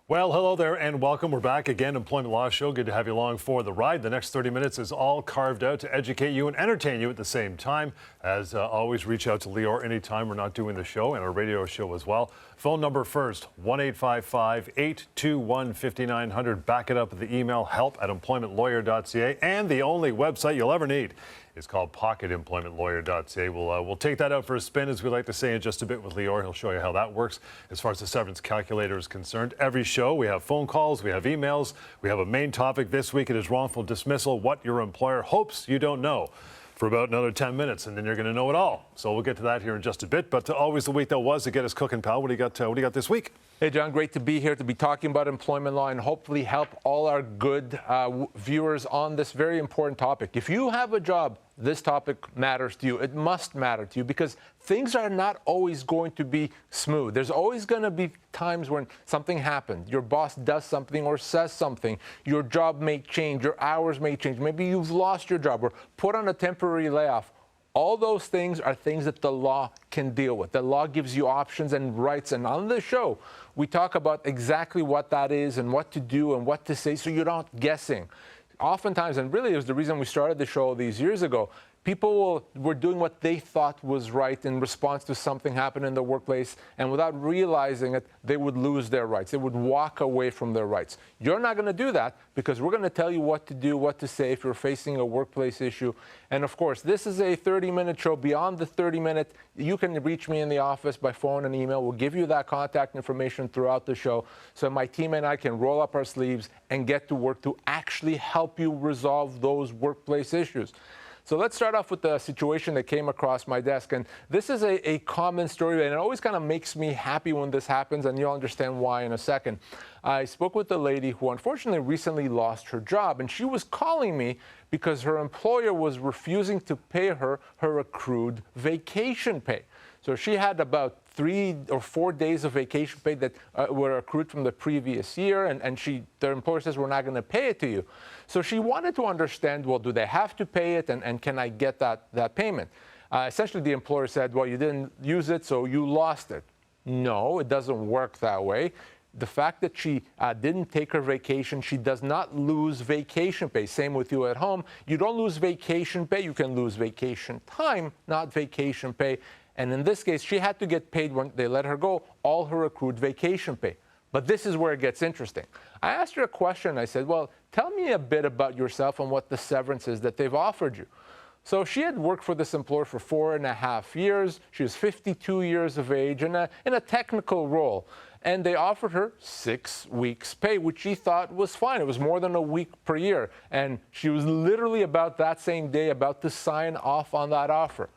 Well, hello there and welcome. We're back again, Employment Law Show. Good to have you along for the ride. The next 30 minutes is all carved out to educate you and entertain you at the same time. As always, reach out to Lior anytime we're not doing the show, and our radio show as well. Phone number first, 1-855-821-5900. Back it up with the email help@employmentlawyer.ca. And the only website you'll ever need is called pocketemploymentlawyer.ca. We'll take that out for a spin, as we like to say, in just a bit with Lior. He'll show you how that works as far as the severance calculator is concerned. Every show, we have phone calls, we have emails, we have a main topic. This week it is wrongful dismissal, what your employer hopes you don't know, for about another 10 minutes, and then you're going to know it all. So we'll get to that here in just a bit. But always the week that was to get us cooking, pal. What do you got this week? Hey, John, great to be here to be talking about employment law and hopefully help all our good viewers on this very important topic. If you have a job, this topic matters to you. It must matter to you because things are not always going to be smooth. There's always going to be times when something happened. Your boss does something or says something. Your job may change. Your hours may change. Maybe you've lost your job or put on a temporary layoff. All those things are things that the law can deal with. The law gives you options and rights. And on this show, we talk about exactly what that is and what to do and what to say so you're not guessing. Oftentimes, and really it was the reason we started the show these years ago, people were doing what they thought was right in response to something happened in the workplace, and without realizing it, they would lose their rights. They would walk away from their rights. You're not going to do that because we're going to tell you what to do, what to say if you're facing a workplace issue. And of course, this is a 30-minute show. Beyond the 30-minute, you can reach me in the office by phone and email. We'll give you that contact information throughout the show so my team and I can roll up our sleeves and get to work to actually help you resolve those workplace issues. So let's start off with the situation that came across my desk. And this is a common story, and it always kind of makes me happy when this happens, and you'll understand why in a second. I spoke with a lady who unfortunately recently lost her job, and she was calling me because her employer was refusing to pay her accrued vacation pay. So she had about 3 or 4 days of vacation pay that were accrued from the previous year, and their employer says, we're not going to pay it to you. So she wanted to understand, well, do they have to pay it, and can I get that payment? Essentially, the employer said, well, you didn't use it, so you lost it. No, it doesn't work that way. The fact that she didn't take her vacation, she does not lose vacation pay. Same with you at home. You don't lose vacation pay. You can lose vacation time, not vacation pay. And in this case, she had to get paid when they let her go, all her accrued vacation pay. But this is where it gets interesting. I asked her a question. I said, well, tell me a bit about yourself and what the severance is that they've offered you. So she had worked for this employer for 4.5 years. She was 52 years of age in a technical role. And they offered her 6 weeks pay, which she thought was fine. It was more than a week per year. And she was literally about that same day about to sign off on that offer.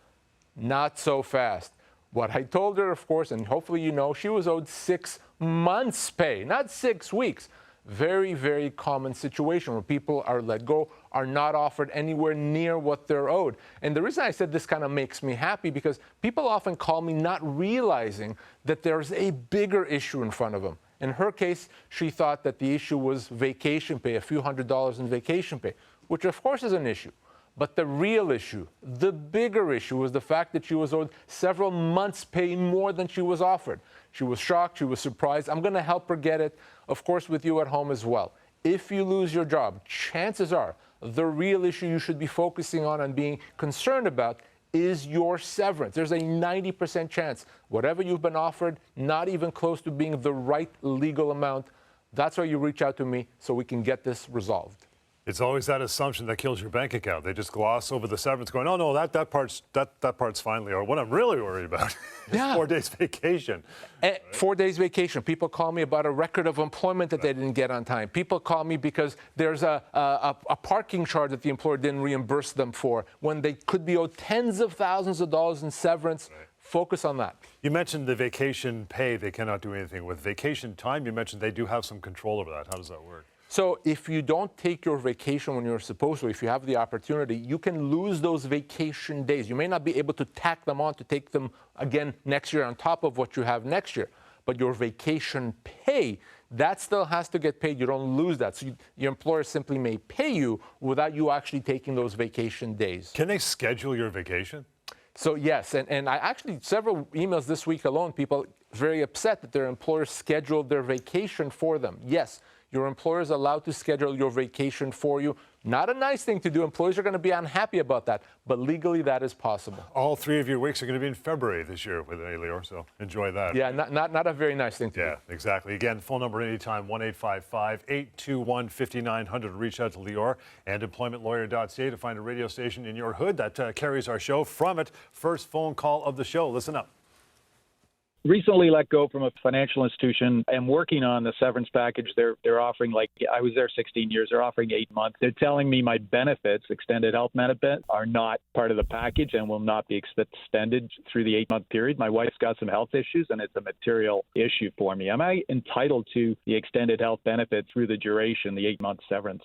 Not so fast. What I told her, of course, and hopefully you know, she was owed 6 months pay, not 6 weeks. Very, very common situation where people are let go, are not offered anywhere near what they're owed. And the reason I said this kind of makes me happy because people often call me not realizing that there's a bigger issue in front of them. In her case, she thought that the issue was vacation pay, a few $100s in vacation pay, which of course is an issue. But the real issue, the bigger issue, was the fact that she was owed several months' pay more than she was offered. She was shocked. She was surprised. I'm going to help her get it, of course, with you at home as well. If you lose your job, chances are the real issue you should be focusing on and being concerned about is your severance. There's a 90% chance, whatever you've been offered, not even close to being the right legal amount. That's why you reach out to me so we can get this resolved. It's always that assumption that kills your bank account. They just gloss over the severance going, oh, no, that part's fine, Lior. What I'm really worried about is 4 days vacation. 4 days vacation. People call me about a record of employment that they didn't get on time. People call me because there's a parking charge that the employer didn't reimburse them for when they could be owed tens of thousands of dollars in severance. Right. Focus on that. You mentioned the vacation pay they cannot do anything with. Vacation time, you mentioned they do have some control over that. How does that work? So if you don't take your vacation when you're supposed to, if you have the opportunity, you can lose those vacation days. You may not be able to tack them on to take them again next year on top of what you have next year. But your vacation pay, that still has to get paid. You don't lose that. So your employer simply may pay you without you actually taking those vacation days. Can they schedule your vacation? So yes, and I actually, several emails this week alone, people very upset that their employer scheduled their vacation for them. Yes, your employer is allowed to schedule your vacation for you. Not a nice thing to do. Employees are going to be unhappy about that, but legally that is possible. All 3 of your weeks are going to be in February this year with Lior, so enjoy that. Yeah, not a very nice thing to do. Yeah, exactly. Again, phone number anytime, 1-855-821-5900. Reach out to Lior and employmentlawyer.ca to find a radio station in your hood that carries our show. From it, first phone call of the show. Listen up. Recently let go from a financial institution. I'm working on the severance package. They're offering, like, I was there 16 years. They're offering 8 months. They're telling me my benefits, extended health benefit, are not part of the package and will not be extended through the 8-month period. My wife's got some health issues, and it's a material issue for me. Am I entitled to the extended health benefit through the duration, the 8-month severance?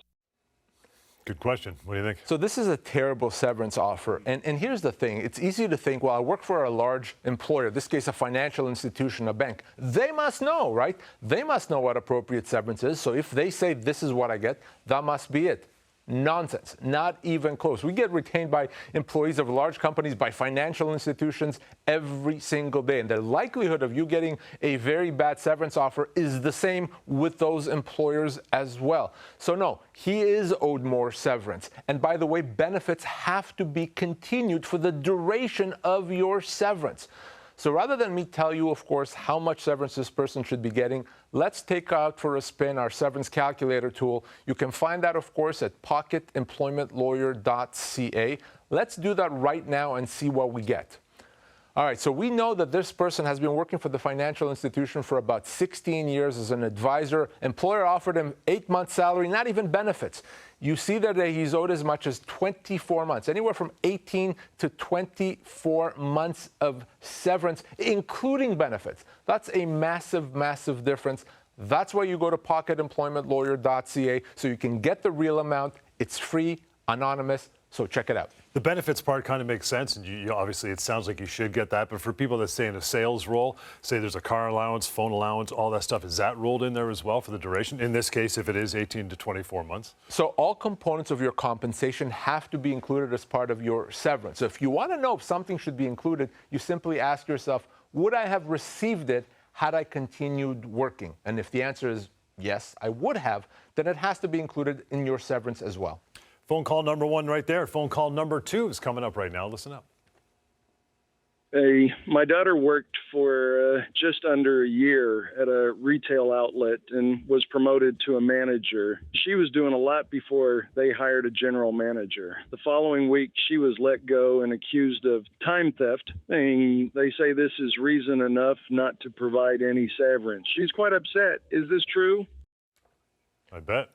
Good question. What do you think? So this is a terrible severance offer. And here's the thing. It's easy to think, well, I work for a large employer, in this case, a financial institution, a bank. They must know, right? They must know what appropriate severance is. So if they say this is what I get, that must be it. Nonsense. Not even close. We get retained by employees of large companies, by financial institutions every single day. And the likelihood of you getting a very bad severance offer is the same with those employers as well. So no, he is owed more severance. And by the way, benefits have to be continued for the duration of your severance. So rather than me tell you, of course, how much severance this person should be getting, let's take out for a spin our severance calculator tool. You can find that, of course, at pocketemploymentlawyer.ca. Let's do that right now and see what we get. All right, so we know that this person has been working for the financial institution for about 16 years as an advisor. Employer offered him 8 months salary, not even benefits. You see that he's owed as much as 24 months, anywhere from 18 to 24 months of severance, including benefits. That's a massive, massive difference. That's why you go to pocketemploymentlawyer.ca so you can get the real amount. It's free, anonymous, so check it out. The benefits part kind of makes sense, and you obviously it sounds like you should get that. But for people that stay in a sales role, say there's a car allowance, phone allowance, all that stuff, is that rolled in there as well for the duration? In this case, if it is 18 to 24 months? So all components of your compensation have to be included as part of your severance. So if you want to know if something should be included, you simply ask yourself, would I have received it had I continued working? And if the answer is yes, I would have, then it has to be included in your severance as well. Phone call number 1 right there. Phone call number 2 is coming up right now. Listen up. Hey, my daughter worked for just under a year at a retail outlet and was promoted to a manager. She was doing a lot before they hired a general manager. The following week, she was let go and accused of time theft. And they say this is reason enough not to provide any severance. She's quite upset. Is this true? I bet.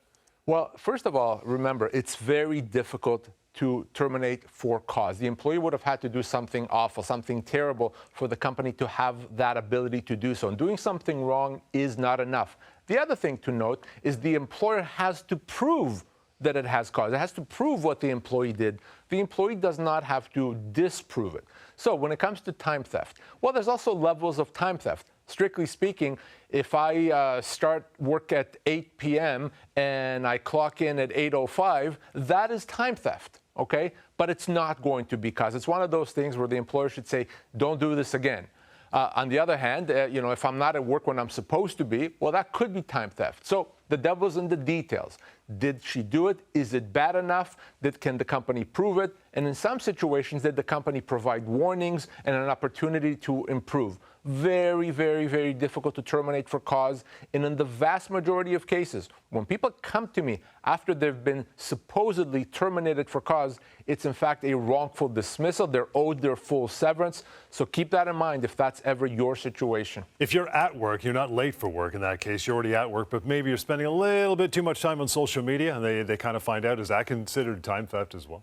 Well, first of all, remember, it's very difficult to terminate for cause. The employee would have had to do something awful, something terrible for the company to have that ability to do so. And doing something wrong is not enough. The other thing to note is the employer has to prove that it has cause. It has to prove what the employee did. The employee does not have to disprove it. So when it comes to time theft, well, there's also levels of time theft. Strictly speaking, if I start work at 8 p.m. and I clock in at 8:05, that is time theft, okay? But it's not going to be cause. It's one of those things where the employer should say, don't do this again. On the other hand, if I'm not at work when I'm supposed to be, well, that could be time theft. So the devil's in the details. Did she do it? Is it bad enough? Can the company prove it? And in some situations, did the company provide warnings and an opportunity to improve? Very, very, very difficult to terminate for cause. And in the vast majority of cases, when people come to me after they've been supposedly terminated for cause, it's in fact a wrongful dismissal. They're owed their full severance. So keep that in mind if that's ever your situation. If you're at work, you're not late for work in that case. You're already at work, but maybe you're spending a little bit too much time on social media, and they kind of find out. Is that considered time theft as well?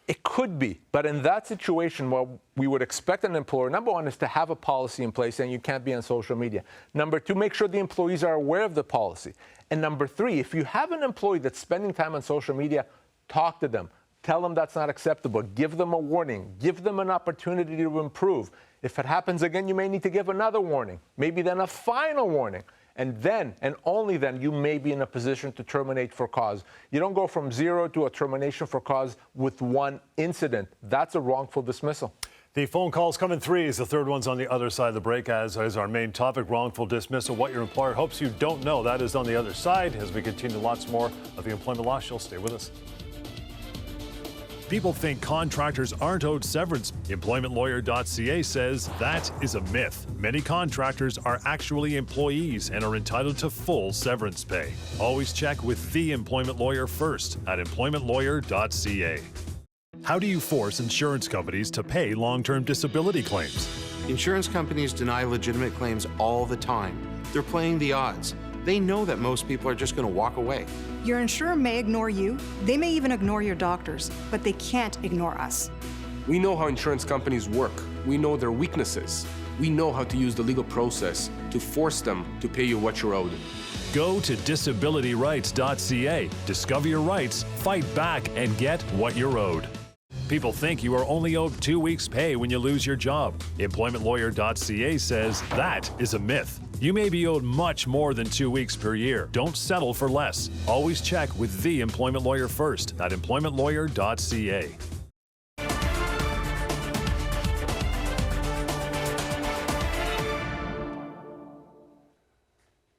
It could be, but in that situation, what we would expect an employer, number one, is to have a policy in place and you can't be on social media. Number two, make sure the employees are aware of the policy. And number three, if you have an employee that's spending time on social media, talk to them. Tell them that's not acceptable. Give them a warning. Give them an opportunity to improve. If it happens again, you may need to give another warning, maybe then a final warning. And then, and only then, you may be in a position to terminate for cause. You don't go from zero to a termination for cause with one incident. That's a wrongful dismissal. The phone calls come in threes. The third one's on the other side of the break, as is our main topic, wrongful dismissal. What your employer hopes you don't know. That is on the other side. As we continue lots more of the employment law, she'll stay with us. People think contractors aren't owed severance. EmploymentLawyer.ca says that is a myth. Many contractors are actually employees and are entitled to full severance pay. Always check with the employment lawyer first at EmploymentLawyer.ca. How do you force insurance companies to pay long-term disability claims? Insurance companies deny legitimate claims all the time. They're playing the odds. They know that most people are just going to walk away. Your insurer may ignore you, they may even ignore your doctors, but they can't ignore us. We know how insurance companies work. We know their weaknesses. We know how to use the legal process to force them to pay you what you're owed. Go to disabilityrights.ca. Discover your rights, fight back, and get what you're owed. People think you are only owed 2 weeks' pay when you lose your job. EmploymentLawyer.ca says that is a myth. You may be owed much more than 2 weeks per year. Don't settle for less. Always check with the employment lawyer first at EmploymentLawyer.ca.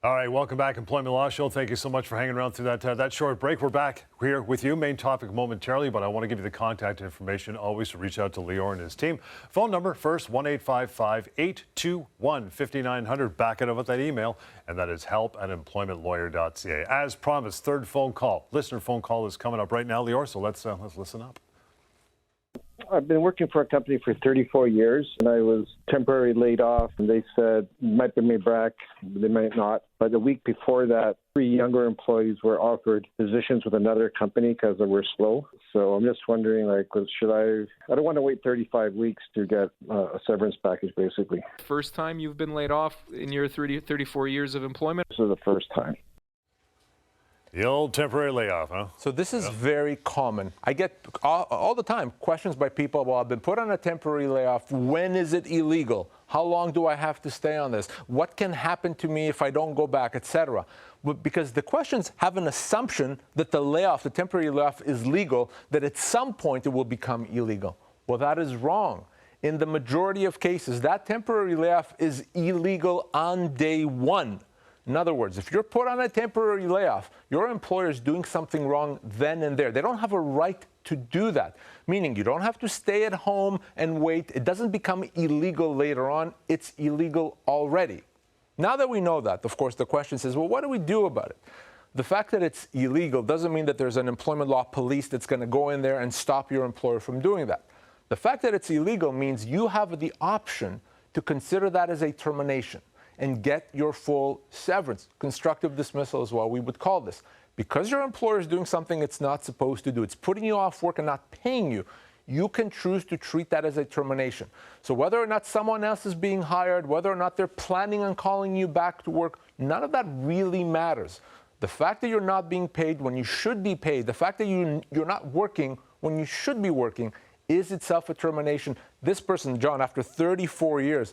All right, welcome back, Employment Law Show. Thank you so much for hanging around through that short break. We're back here with you. Main topic momentarily, but I want to give you the contact information always to reach out to Lior and his team. Phone number first, 1-855-821-5900. Back it up with that email, and that is help@employmentlawyer.ca. As promised, third phone call. Listener phone call is coming up right now, Lior, so let's listen up. I've been working for a company for 34 years, and I was temporarily laid off. And they said, might bring me back, they might not. But the week before that, 3 younger employees were offered positions with another company because they were slow. So I'm just wondering, should I don't want to wait 35 weeks to get a severance package, basically. First time you've been laid off in your 34 years of employment? This is the first time. The old temporary layoff, huh? So this is very common. I get all the time questions by people, well, I've been put on a temporary layoff. When is it illegal? How long do I have to stay on this? What can happen to me if I don't go back, etc.? Because the questions have an assumption that the layoff, the temporary layoff, is legal, that at some point it will become illegal. Well, that is wrong. In the majority of cases, that temporary layoff is illegal on day one. In other words, if you're put on a temporary layoff, your employer is doing something wrong then and there. They don't have a right to do that, meaning you don't have to stay at home and wait. It doesn't become illegal later on. It's illegal already. Now that we know that, of course, the question is, well, what do we do about it? The fact that it's illegal doesn't mean that there's an employment law police that's going to go in there and stop your employer from doing that. The fact that it's illegal means you have the option to consider that as a termination and get your full severance. Constructive dismissal is what we would call this. Because your employer is doing something it's not supposed to do, it's putting you off work and not paying you, you can choose to treat that as a termination. So whether or not someone else is being hired, whether or not they're planning on calling you back to work, none of that really matters. The fact that you're not being paid when you should be paid, the fact that you're not working when you should be working is itself a termination. This person, John, after 34 years,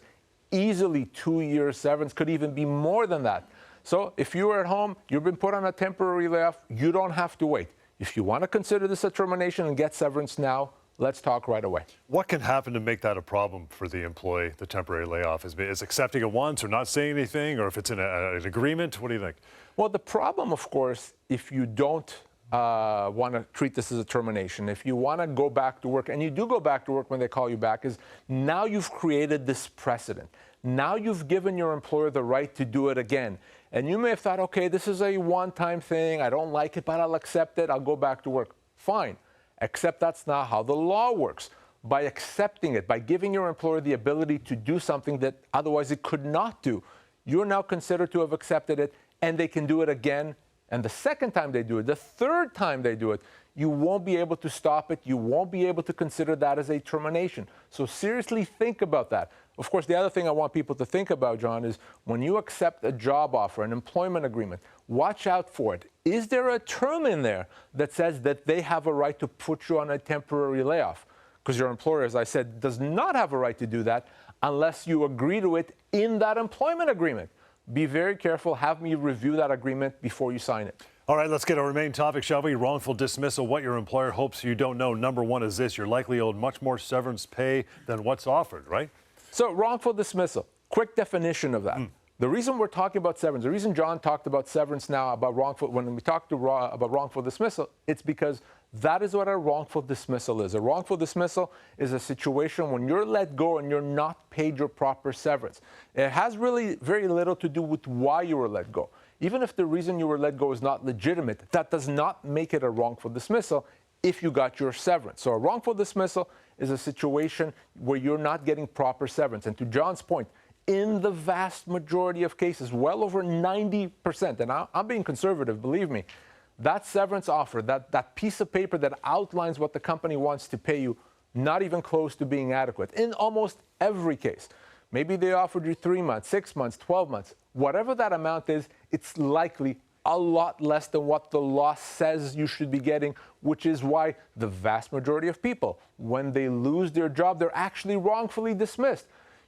easily 2 years severance, could even be more than that. So if you are at home, you've been put on a temporary layoff, you don't have to wait. If you want to consider this a termination and get severance now, let's talk right away. What can happen to make that a problem for the employee, the temporary layoff? Is accepting it once or not saying anything, or if it's in an agreement? What do you think? Well, the problem, of course, if you don't want to treat this as a termination, if you want to go back to work, and you do go back to work when they call you back, is now you've created this precedent. Now you've given your employer the right to do it again. And you may have thought, okay, this is a one-time thing. I don't like it, but I'll accept it. I'll go back to work. Fine. Except that's not how the law works. By accepting it, by giving your employer the ability to do something that otherwise it could not do, you're now considered to have accepted it, and they can do it again. And the second time they do it, the third time they do it, you won't be able to stop it. You won't be able to consider that as a termination. So seriously think about that. Of course, the other thing I want people to think about, John, is when you accept a job offer, an employment agreement, watch out for it. Is there a term in there that says that they have a right to put you on a temporary layoff? Because your employer, as I said, does not have a right to do that unless you agree to it in that employment agreement. Be very careful. Have me review that agreement before you sign it. All right, let's get our main topic, shall we? Wrongful dismissal, what your employer hopes you don't know. Number one is this: you're likely owed much more severance pay than what's offered, right? So wrongful dismissal, quick definition of that. The reason we're talking about severance, the reason John talked about severance now, when we talked about wrongful dismissal, it's because that is what a wrongful dismissal is. A wrongful dismissal is a situation when you're let go and you're not paid your proper severance. It has really very little to do with why you were let go. Even if the reason you were let go is not legitimate, that does not make it a wrongful dismissal if you got your severance. So a wrongful dismissal is a situation where you're not getting proper severance. And to John's point, in the vast majority of cases, well over 90%, and I'm being conservative, believe me, that severance offer, that piece of paper that outlines what the company wants to pay you, not even close to being adequate. In almost every case, maybe they offered you 3 months, 6 months, 12 months, whatever that amount is, it's likely a lot less than what the law says you should be getting, which is why the vast majority of people, when they lose their job, they're actually wrongfully dismissed.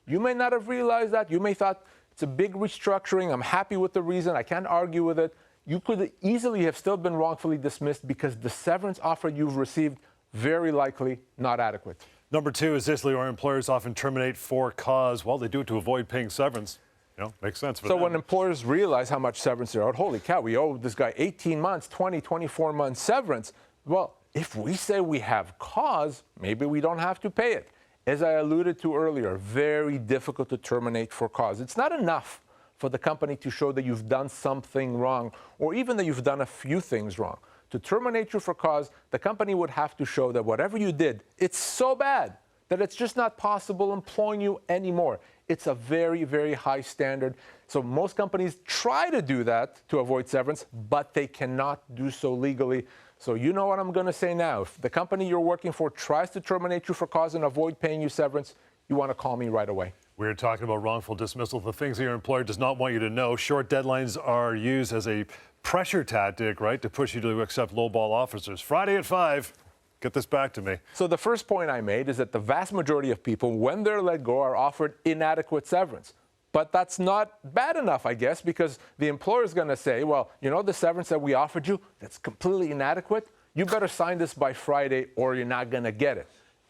You may not have realized that. You may thought it's a big restructuring. I'm happy with the reason. I can't argue with it. You could easily have still been wrongfully dismissed because the severance offer you've received, very likely not adequate. Number two is this: Lior, employers often terminate for cause. Well, they do it to avoid paying severance. You know, makes sense. So when employers realize how much severance they're owed, holy cow, we owe this guy 18 months, 20, 24 months severance. Well, if we say we have cause, maybe we don't have to pay it. As I alluded to earlier, very difficult to terminate for cause. It's not enough for the company to show that you've done something wrong, or even that you've done a few things wrong. To terminate you for cause, the company would have to show that whatever you did, it's so bad that it's just not possible employing you anymore. It's a very, very high standard. So most companies try to do that to avoid severance, but they cannot do so legally. So you know what I'm going to say now. If the company you're working for tries to terminate you for cause and avoid paying you severance, you want to call me right away. We're talking about wrongful dismissal, the things that your employer does not want you to know. Short deadlines are used as a pressure tactic, right, to push you to accept lowball offers. Friday at 5. Get this back to me. So the first point I made is that the vast majority of people, when they're let go, are offered inadequate severance. But that's not bad enough, I guess, because the employer is going to say, well, you know the severance that we offered you, that's completely inadequate? You better sign this by Friday or you're not going to get it.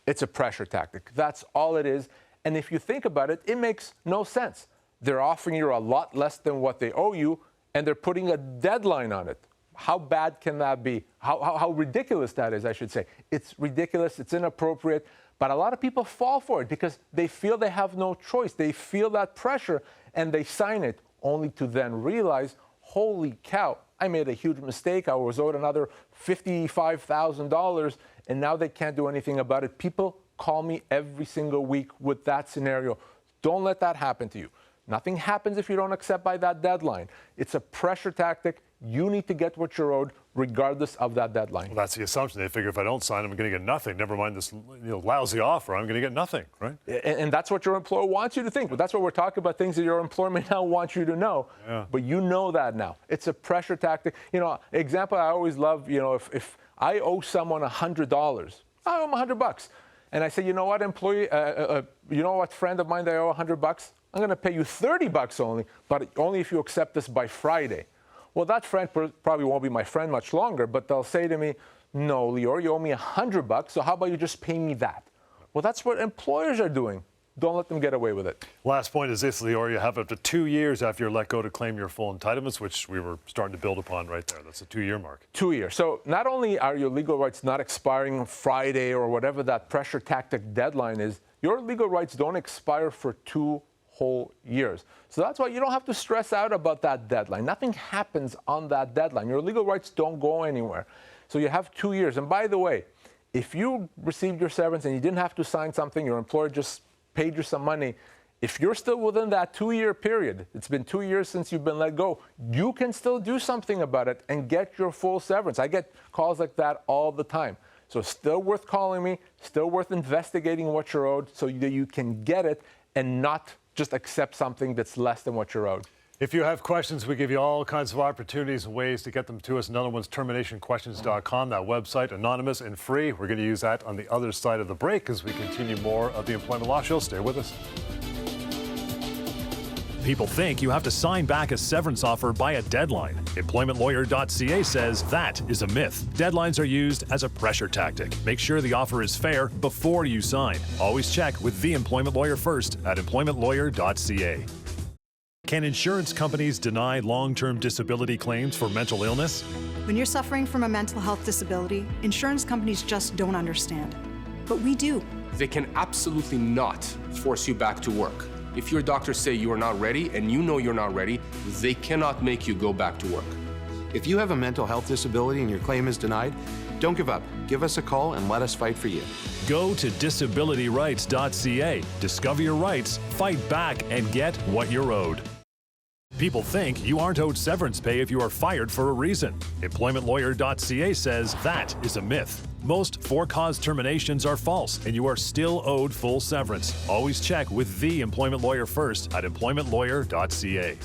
It's a pressure tactic. That's all it is. And if you think about it, it makes no sense. They're offering you a lot less than what they owe you, and they're putting a deadline on it. How bad can that be? How ridiculous that is, I should say. It's ridiculous, it's inappropriate, but a lot of people fall for it because they feel they have no choice. They feel that pressure and they sign it only to then realize, holy cow, I made a huge mistake. I was owed another $55,000 and now they can't do anything about it. People call me every single week with that scenario. Don't let that happen to you. Nothing happens if you don't accept by that deadline. It's a pressure tactic. You need to get what you're owed regardless of that deadline. Well, that's the assumption. They figure if I don't sign, I'm going to get nothing. Never mind this lousy offer. I'm going to get nothing, right? And that's what your employer wants you to think. But that's what we're talking about, things that your employer may now want you to know. Yeah. But you know that now. It's a pressure tactic. You know, example I always love, you know, if I owe someone $100, I owe them $100. And I say, you know what, employee, you know what, friend of mine that I owe $100? I'm going to pay you $30 only, but only if you accept this by Friday. Well, that friend probably won't be my friend much longer, but they'll say to me, no, Lior, you owe me $100, so how about you just pay me that? Well, that's what employers are doing. Don't let them get away with it. Last point is this, Lior. You have up to 2 years after you're let go to claim your full entitlements, which we were starting to build upon right there. That's a 2-year mark. 2 years. So not only are your legal rights not expiring Friday or whatever that pressure tactic deadline is, your legal rights don't expire for 2 whole years. So that's why you don't have to stress out about that deadline. Nothing happens on that deadline. Your legal rights don't go anywhere. So you have 2 years. And by the way, if you received your severance and you didn't have to sign something, your employer just paid you some money, if you're still within that 2-year period, it's been 2 years since you've been let go, you can still do something about it and get your full severance. I get calls like that all the time. So still worth calling me, still worth investigating what you're owed so that you can get it and not just accept something that's less than what you're owed. If you have questions, we give you all kinds of opportunities and ways to get them to us. Another one's terminationquestions.com, that website, anonymous and free. We're going to use that on the other side of the break as we continue more of the Employment Law Show. Stay with us. People think you have to sign back a severance offer by a deadline. EmploymentLawyer.ca says that is a myth. Deadlines are used as a pressure tactic. Make sure the offer is fair before you sign. Always check with the employment lawyer first at EmploymentLawyer.ca. Can insurance companies deny long-term disability claims for mental illness? When you're suffering from a mental health disability, insurance companies just don't understand. But we do. They can absolutely not force you back to work. If your doctors say you are not ready and you know you're not ready, they cannot make you go back to work. If you have a mental health disability and your claim is denied, don't give up. Give us a call and let us fight for you. Go to disabilityrights.ca. Discover your rights, fight back, and get what you're owed. People think you aren't owed severance pay if you are fired for a reason. EmploymentLawyer.ca says that is a myth. Most for-cause terminations are false, and you are still owed full severance. Always check with the employment lawyer first at EmploymentLawyer.ca.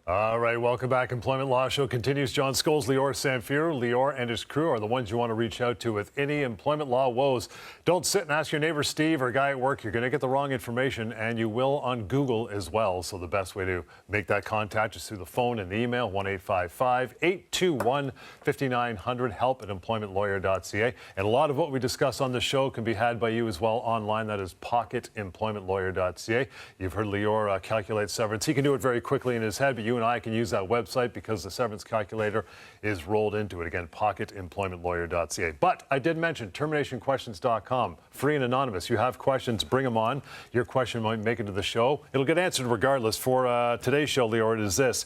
All right, welcome back. Employment Law Show continues. John Scholes, Lior Samfiru. Lior and his crew are the ones you want to reach out to with any employment law woes. Don't sit and ask your neighbor Steve or guy at work. You're going to get the wrong information, and you will on Google as well. So the best way to make that contact is through the phone and the email, 1-855-821-5900, help@employmentlawyer.ca. And a lot of what we discuss on the show can be had by you as well online. That is pocketemploymentlawyer.ca. You've heard Lior calculate severance. He can do it very quickly in his head, but you and I can use that website because the severance calculator is rolled into it. Again, pocketemploymentlawyer.ca. But I did mention terminationquestions.com, free and anonymous. You have questions, bring them on. Your question might make it to the show. It'll get answered regardless. For today's show, Lior, it is this.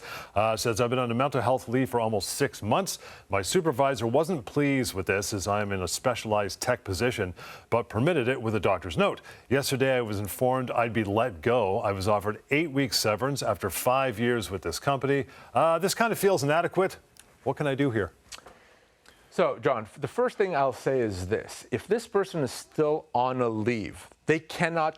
Says, I've been on a mental health leave for almost 6 months. My supervisor wasn't pleased with this as I'm in a specialized tech position, but permitted it with a doctor's note. Yesterday, I was informed I'd be let go. I was offered 8 weeks severance after 5 years with this company. This kind of feels inadequate. What can I do here? So, John, the first thing I'll say is this. If this person is still on a leave, they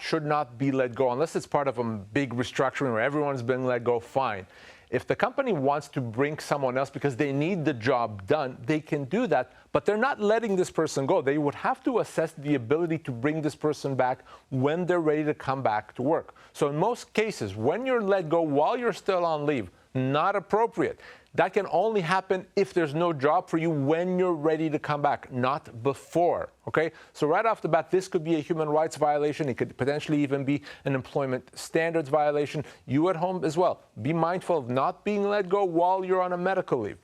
should not be let go unless it's part of a big restructuring where everyone's been let go, fine. If the company wants to bring someone else because they need the job done, they can do that, but they're not letting this person go. They would have to assess the ability to bring this person back when they're ready to come back to work. So in most cases, when you're let go while you're still on leave, not appropriate. That can only happen if there's no job for you when you're ready to come back, not before, okay? So right off the bat, this could be a human rights violation. It could potentially even be an employment standards violation. You at home as well, be mindful of not being let go while you're on a medical leave.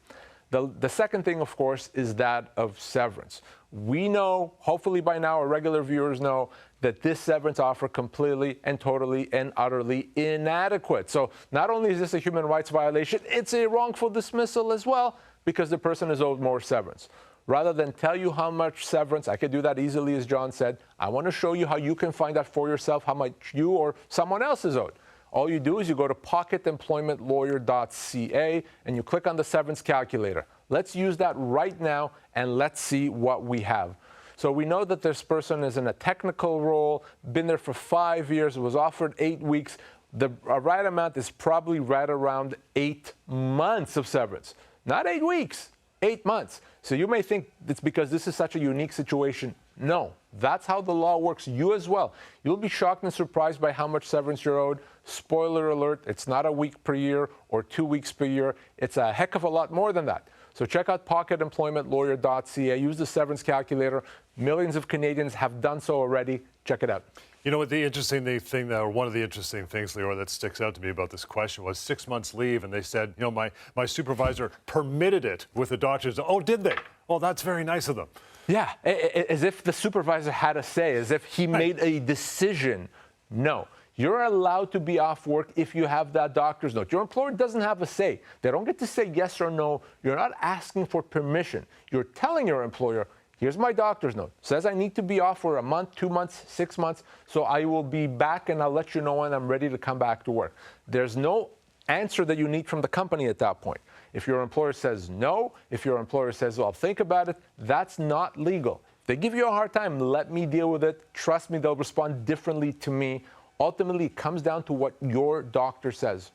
The second thing, of course, is that of severance. We know, hopefully by now our regular viewers know, that this severance offer completely and totally and utterly inadequate. So not only is this a human rights violation, it's a wrongful dismissal as well because the person is owed more severance. Rather than tell you how much severance, I could do that easily, as John said. I want to show you how you can find out for yourself how much you or someone else is owed. All you do is you go to pocketemploymentlawyer.ca and you click on the severance calculator. Let's use that right now and let's see what we have. So we know that this person is in a technical role, been there for 5 years, was offered 8 weeks. The right amount is probably right around 8 months of severance. Not 8 weeks, 8 months. So you may think it's because this is such a unique situation. No, that's how the law works. You as well. You'll be shocked and surprised by how much severance you're owed. Spoiler alert, it's not a week per year or 2 weeks per year. It's a heck of a lot more than that. So check out pocketemploymentlawyer.ca. Use the severance calculator. Millions of Canadians have done so already. Check it out. You know what the interesting thing, or one of the interesting things, Lior, that sticks out to me about this question was 6 months leave, and they said, you know, my supervisor permitted it with the doctors. Oh, did they? Well, that's very nice of them. Yeah, as if the supervisor had a say, as if he made a decision. No. You're allowed to be off work if you have that doctor's note. Your employer doesn't have a say. They don't get to say yes or no. You're not asking for permission. You're telling your employer, here's my doctor's note. Says I need to be off for a month, 2 months, 6 months, so I will be back and I'll let you know when I'm ready to come back to work. There's no answer that you need from the company at that point. If your employer says no, if your employer says, well, think about it, that's not legal. If they give you a hard time, let me deal with it. Trust me, they'll respond differently to me. Ultimately, it comes down to what your doctor says.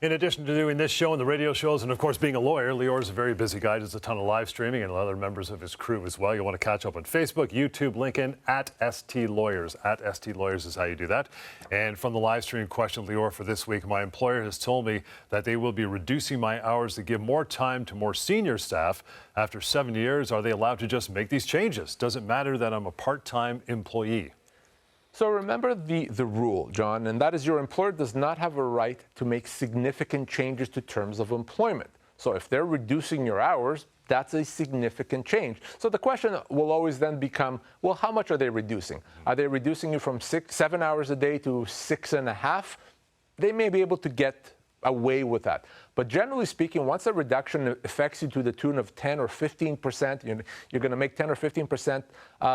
In addition to doing this show and the radio shows, and of course being a lawyer, Lior is a very busy guy. Does a ton of live streaming and other members of his crew as well. You'll want to catch up on Facebook, YouTube, LinkedIn, at ST Lawyers. At ST Lawyers is how you do that. And from the live stream question, Lior, for this week, my employer has told me that they will be reducing my hours to give more time to more senior staff. After 7 years, are they allowed to just make these changes? Does it matter that I'm a part-time employee? So remember the rule, John, and that is your employer does not have a right to make significant changes to terms of employment. So if they're reducing your hours, that's a significant change. So the question will always then become, well, how much are they reducing? Are they reducing you from 7 hours a day to 6.5? They may be able to get away with that. But generally speaking, once a reduction affects you to the tune of 10 or 15%, you're going to make 10 or 15%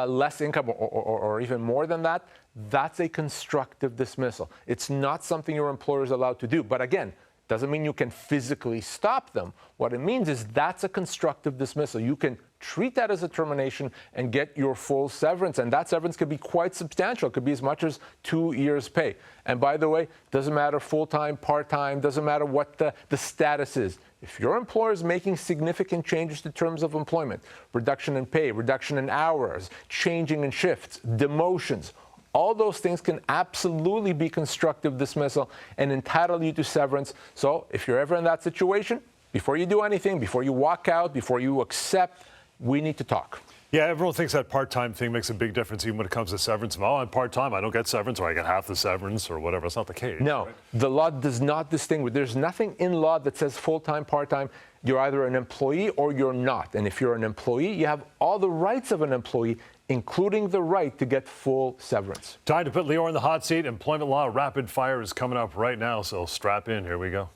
less income or even more than that, that's a constructive dismissal. It's not something your employer is allowed to do. But again, doesn't mean you can physically stop them. What it means is that's a constructive dismissal. You can treat that as a termination and get your full severance. And that severance could be quite substantial. It could be as much as 2 years' pay. And by the way, doesn't matter full-time, part-time, doesn't matter what the status is. If your employer is making significant changes to terms of employment, reduction in pay, reduction in hours, changing in shifts, demotions, all those things can absolutely be constructive dismissal and entitle you to severance. So if you're ever in that situation, before you do anything, before you walk out, before you accept, we need to talk. Yeah, everyone thinks that part-time thing makes a big difference even when it comes to severance. Oh, I'm part-time, I don't get severance, or I get half the severance, or whatever. It's not the case. No, right? The law does not distinguish. There's nothing in law that says full-time, part-time. You're either an employee or you're not. And if you're an employee, you have all the rights of an employee, including the right to get full severance. Time to put Lior in the hot seat. Employment law rapid fire is coming up right now, so strap in. Here we go.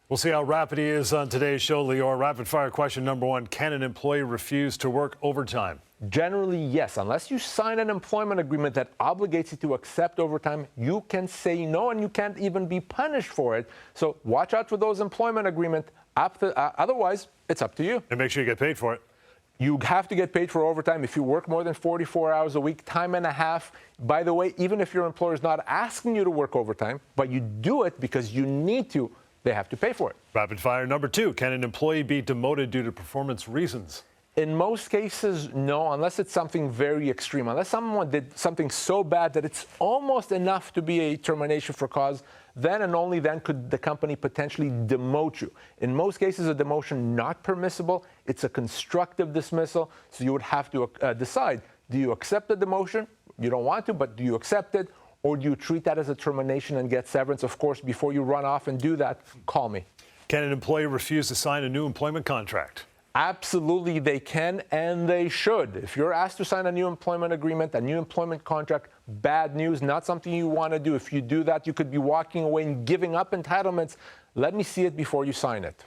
We'll see how rapid he is on today's show, Lior. Rapid fire question number one. Can an employee refuse to work overtime? Generally, yes. Unless you sign an employment agreement that obligates you to accept overtime, you can say no, and you can't even be punished for it. So watch out for those employment agreements. Otherwise, it's up to you. And make sure you get paid for it. You have to get paid for overtime if you work more than 44 hours a week, time and a half. By the way, even if your employer is not asking you to work overtime, but you do it because you need to, they have to pay for it. Rapid fire number two. Can an employee be demoted due to performance reasons? In most cases, no, unless it's something very extreme. Unless someone did something so bad that it's almost enough to be a termination for cause, then and only then could the company potentially demote you. In most cases, a demotion not permissible. It's a constructive dismissal, so you would have to decide, do you accept the demotion? You don't want to, but do you accept it? Or do you treat that as a termination and get severance? Of course, before you run off and do that, call me. Can an employee refuse to sign a new employment contract? Absolutely, they can and they should. If you're asked to sign a new employment agreement, a new employment contract, bad news, not something you want to do. If you do that, you could be walking away and giving up entitlements. Let me see it before you sign it.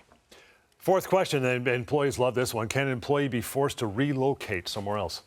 Fourth question, and employees love this one. Can an employee be forced to relocate somewhere else?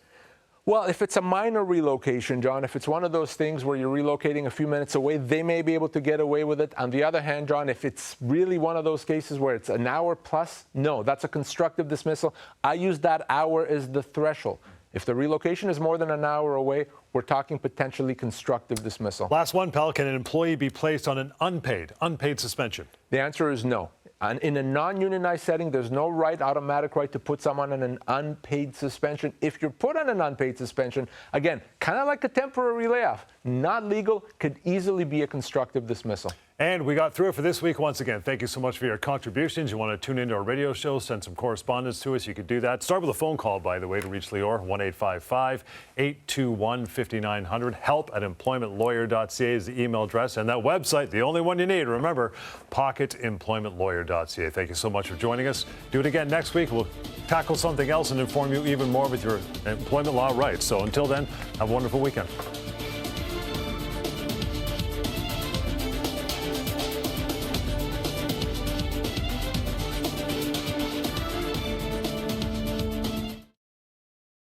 Well, if it's a minor relocation, John, if it's one of those things where you're relocating a few minutes away, they may be able to get away with it. On the other hand, John, if it's really one of those cases where it's an hour plus, no, that's a constructive dismissal. I use that hour as the threshold. If the relocation is more than an hour away, we're talking potentially constructive dismissal. Last one, pal. Can an employee be placed on an unpaid suspension? The answer is no. And in a non-unionized setting, there's no automatic right to put someone on an unpaid suspension. If you're put on an unpaid suspension, again, kind of like a temporary layoff, not legal, could easily be a constructive dismissal. And we got through it for this week once again. Thank you so much for your contributions. You want to tune into our radio show, send some correspondence to us, you could do that. Start with a phone call, by the way, to reach Lior, 1-855-821-5900. help@employmentlawyer.ca is the email address. And that website, the only one you need, remember, pocketemploymentlawyer.ca. Thank you so much for joining us. Do it again next week. We'll tackle something else and inform you even more with your employment law rights. So until then, have a wonderful weekend.